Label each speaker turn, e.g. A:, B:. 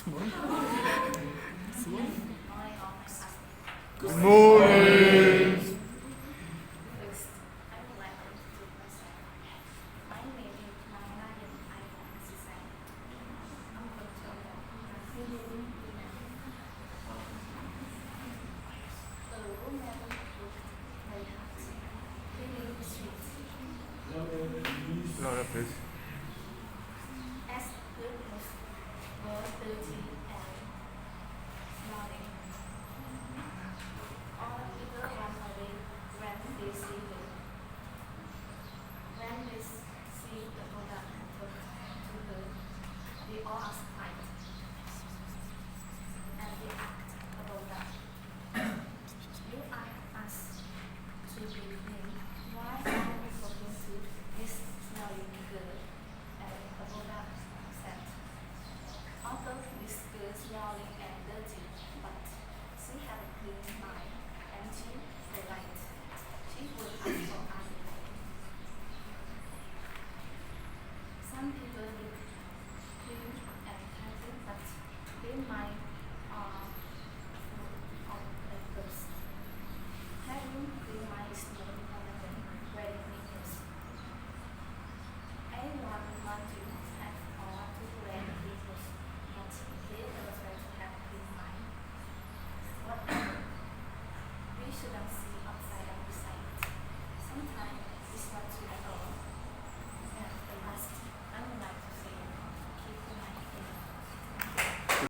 A: Good morning.
B: First, I would like to introduce myself. My name is Narayan Aiwan Sisai. I'm from Tiongkok. I'm living in a room that looked very hot. Living in the street.
A: Louder, please.
B: As goodness were dirty and smelling. All people run away when they see the When they see the product and talk to her, they all ask right, and they act about that. You ask us to be clean. Why are we talking to this smelling girl and about that said? Although this girl smelling and dirty, but she had a clean mind and she polite. She would ask for us. Some people look clean and tidy, but they might full of wrinkles. Having clean mind is no better than wearing wrinkles. Anyone want to have or want to wear wrinkles, but they always want to have clean mind. Whatever, we shouldn't see